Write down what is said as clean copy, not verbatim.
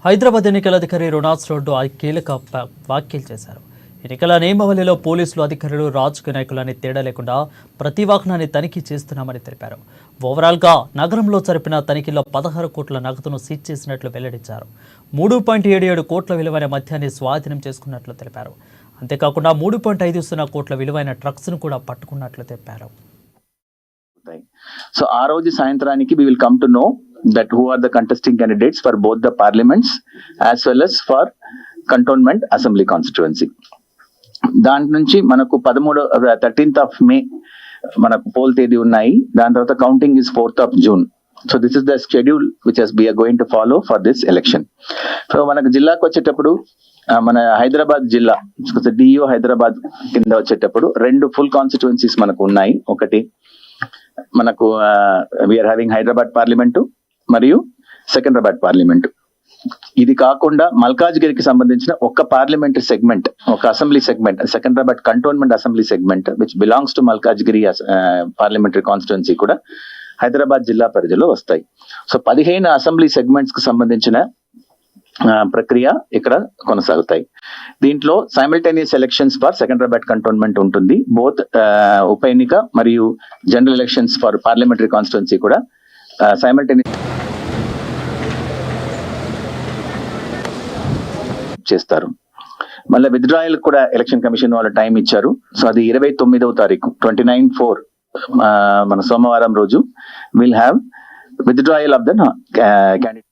హైదరాబాద్ ఎన్నికల అధికారి Ronald road కీలక వ్యాఖ్యలు చేశారు. ఎన్నికల నియమావళిలో పోలీసులు అధికారులు రాజకీయ నాయకులని తేడా లేకుండా ప్రతి వాహనాన్ని తనిఖీ చేస్తున్నామని తెలిపారు. ఓవరాల్గా నగరంలో జరిపిన తనిఖీలో 16 కోట్ల నగదును సీజ్ చేసినట్లు వెల్లడించారు. 3.77 కోట్ల విలువైన మద్యాన్ని స్వాధీనం చేసుకున్నట్లు తెలిపారు. అంతేకాకుండా 3.50 కోట్ల విలువైన ట్రక్స్ను కూడా పట్టుకున్నట్లు తెలిపారు. So ఆ రోజు సాయంత్రానికి we will come to know that who are the contesting candidates for both the parliaments as well as for cantonment assembly constituency. దాని నుంచి మనకు 13th of May మనకు పోల్ తేదీ ఉన్నాయి. దాని తర్వాత counting is 4th of June. So this is the schedule which we are going to follow for this election. So మనకు జిల్లాకు వచ్చేటప్పుడు మన హైదరాబాద్ జిల్లా డిఓ హైదరాబాద్ కింద వచ్చేటప్పుడు 2 ఫుల్ కాన్స్టిట్యుయెన్సీస్ మనకు ఉన్నాయి. ఒకటి మనకు వీఆర్ హ్యావింగ్ హైదరాబాద్ పార్లమెంటు మరియు సికింద్రాబాద్ పార్లమెంటు. ఇది కాకుండా మల్కాజ్గిరికి సంబంధించిన ఒక పార్లమెంటరీ సెగ్మెంట్, ఒక assembly segment, Secunderabad cantonment assembly segment which belongs to Malkajgiri parliamentary constituency కూడా హైదరాబాద్ జిల్లా పరిధిలో వస్తాయి. సో 15 అసెంబ్లీ సెగ్మెంట్స్ కు సంబంధించిన ప్రక్రియ ఇక్కడ కొనసాగుతాయి. దీంట్లో simultaneous elections for Secunderabad cantonment ఉంటుంది. బోత్ ఉప ఎన్నిక మరియు general elections for parliamentary constituency కూడా సైమల్టేనియస్ చేస్తారు. మళ్ళీ విత్డ్రాయల్ కూడా ఎలక్షన్ కమిషన్ వాళ్ళు టైం ఇచ్చారు. సో అది 29వ తారీఖు 29/4 మన సోమవారం రోజు will have withdrawal of the candidate.